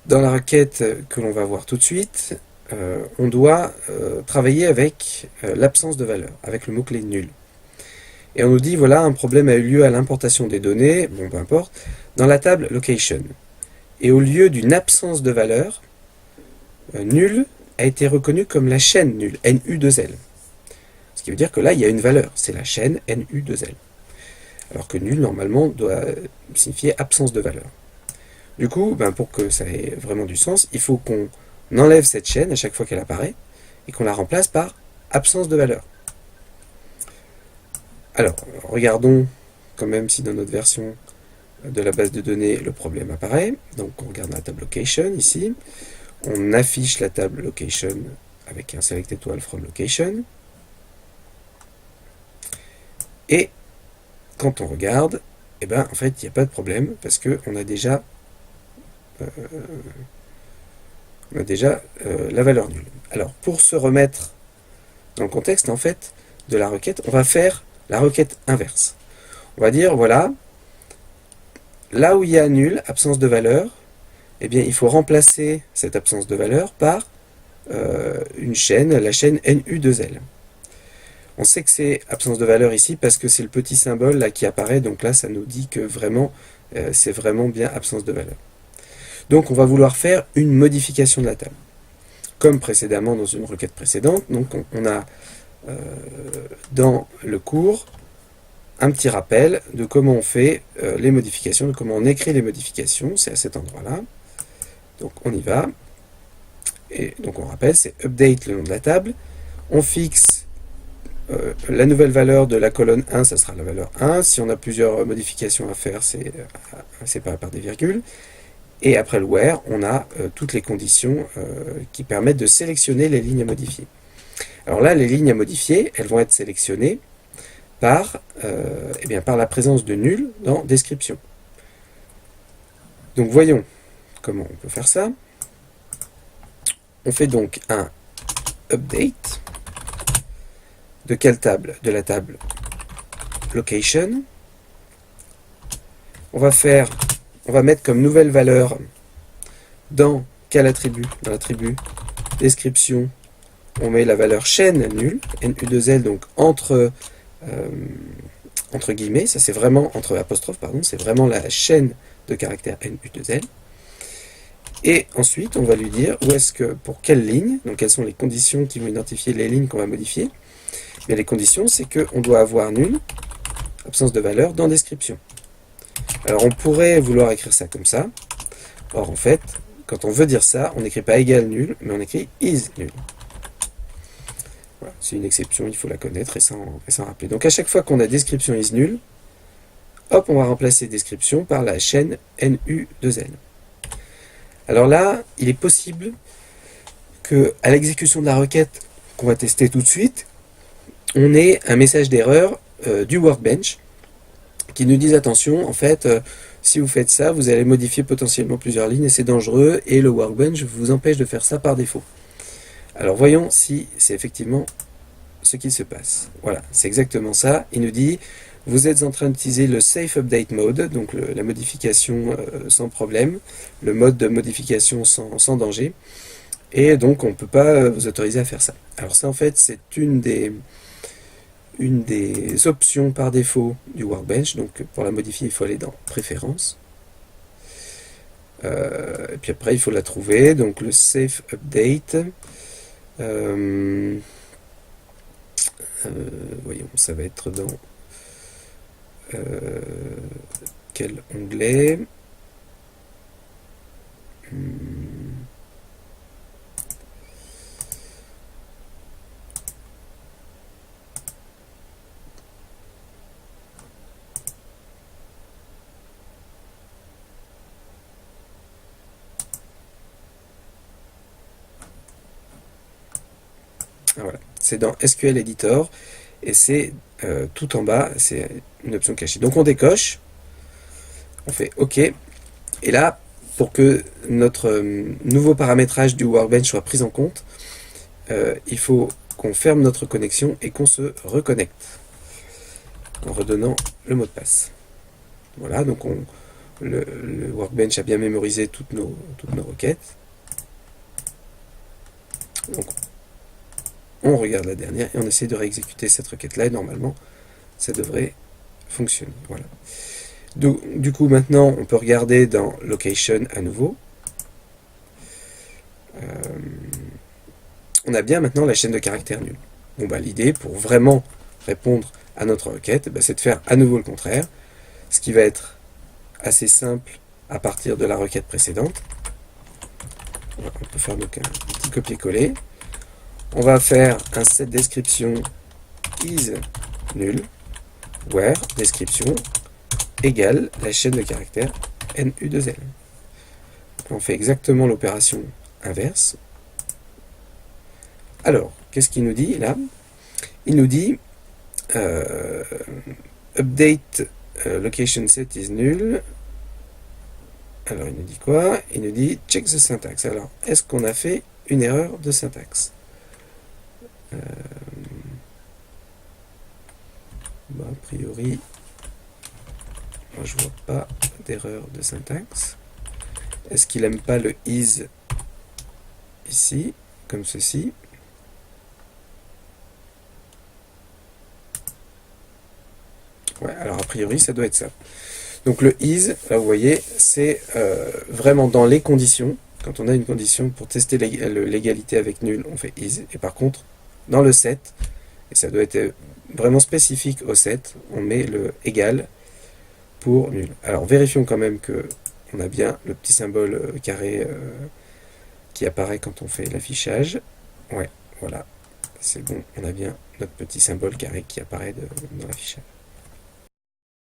Dans la requête que l'on va voir tout de suite, on doit travailler avec l'absence de valeur, avec le mot-clé nul. Et on nous dit, voilà, un problème a eu lieu à l'importation des données, bon, peu importe, dans la table location. Et au lieu d'une absence de valeur, nul a été reconnu comme la chaîne nulle, NU2L. Ce qui veut dire que là, il y a une valeur, c'est la chaîne NU2L. Alors que nul, normalement, doit signifier absence de valeur. Du coup, pour que ça ait vraiment du sens, il faut qu'on enlève cette chaîne à chaque fois qu'elle apparaît et qu'on la remplace par absence de valeur. Alors, regardons quand même si dans notre version de la base de données, le problème apparaît. Donc, on regarde la table location ici. On affiche la table location avec un select étoile from location. Et quand on regarde, en fait, il n'y a pas de problème parce qu'on a déjà la valeur nulle. Alors, pour se remettre dans le contexte, en fait, de la requête, on va faire la requête inverse. On va dire, voilà, là où il y a nul, absence de valeur, il faut remplacer cette absence de valeur par une chaîne, la chaîne NU2L. On sait que c'est absence de valeur ici parce que c'est le petit symbole là qui apparaît, donc là ça nous dit que vraiment c'est vraiment bien absence de valeur. Donc on va vouloir faire une modification de la table. Comme précédemment dans une requête précédente, donc on a dans le cours un petit rappel de comment on fait les modifications, de comment on écrit les modifications, c'est à cet endroit-là. Donc on y va, et donc on rappelle, c'est update le nom de la table, on fixe la nouvelle valeur de la colonne 1, ça sera la valeur 1, si on a plusieurs modifications à faire, c'est séparé par des virgules, et après le where, on a toutes les conditions qui permettent de sélectionner les lignes à modifier. Alors là, les lignes à modifier, elles vont être sélectionnées par la présence de nul dans description. Donc voyons comment on peut faire ça. On fait donc un update. De quelle table? De la table location. On va mettre comme nouvelle valeur dans quel attribut? Dans l'attribut description, on met la valeur chaîne nulle, NU2L, donc entre guillemets, ça c'est vraiment, entre apostrophes, pardon, c'est vraiment la chaîne de caractères NU2L. Et ensuite, on va lui dire où est-ce que, pour quelle ligne, donc quelles sont les conditions qui vont identifier les lignes qu'on va modifier. Mais les conditions, c'est qu'on doit avoir nul, absence de valeur, dans description. Alors on pourrait vouloir écrire ça comme ça. Or en fait, quand on veut dire ça, on n'écrit pas égal nul, mais on écrit is nul. Voilà, c'est une exception, il faut la connaître et s'en rappeler. Donc à chaque fois qu'on a description is nul, hop, on va remplacer description par la chaîne NU2L. Alors là, il est possible que à l'exécution de la requête qu'on va tester tout de suite, on ait un message d'erreur du workbench qui nous dise attention, en fait, si vous faites ça, vous allez modifier potentiellement plusieurs lignes et c'est dangereux et le workbench vous empêche de faire ça par défaut. Alors voyons si c'est effectivement ce qui se passe. Voilà, c'est exactement ça. Il nous dit, vous êtes en train d'utiliser le Safe Update Mode, donc la modification sans problème, le mode de modification sans danger. Et donc on ne peut pas vous autoriser à faire ça. Alors ça en fait c'est une des options par défaut du workbench. Donc pour la modifier il faut aller dans préférences. Et puis après il faut la trouver. Donc le Safe Update. Voyons, ça va être dans quel onglet? Voilà, c'est dans SQL Editor et c'est tout en bas, c'est une option cachée. Donc on décoche, on fait OK, et là, pour que notre nouveau paramétrage du workbench soit pris en compte, il faut qu'on ferme notre connexion et qu'on se reconnecte en redonnant le mot de passe. Voilà, donc le workbench a bien mémorisé toutes nos requêtes. Donc, on regarde la dernière et on essaie de réexécuter cette requête-là et normalement, ça devrait fonctionner. Voilà. Du coup, maintenant, on peut regarder dans Location à nouveau. On a bien maintenant la chaîne de caractères nuls. Bon, bah, l'idée, pour vraiment répondre à notre requête, bah, c'est de faire à nouveau le contraire, ce qui va être assez simple à partir de la requête précédente. On peut faire donc un petit copier-coller. On va faire un set description is nul, where description égale la chaîne de caractères NU2L. On fait exactement l'opération inverse. Alors, qu'est-ce qu'il nous dit là? Il nous dit update location set is nul. Alors, il nous dit quoi? Il nous dit check the syntax. Alors, est-ce qu'on a fait une erreur de syntaxe? Bon, a priori, moi je vois pas d'erreur de syntaxe. Est-ce qu'il aime pas le is ici, comme ceci? Ouais, alors a priori ça doit être ça. Donc le is, là vous voyez, c'est vraiment dans les conditions. Quand on a une condition pour tester l'égalité avec nul, on fait is. Et par contre, dans le set, et ça doit être vraiment spécifique au set, on met le égal pour nul. Alors vérifions quand même que on a bien le petit symbole carré qui apparaît quand on fait l'affichage. Ouais, voilà, c'est bon, on a bien notre petit symbole carré qui apparaît dans l'affichage.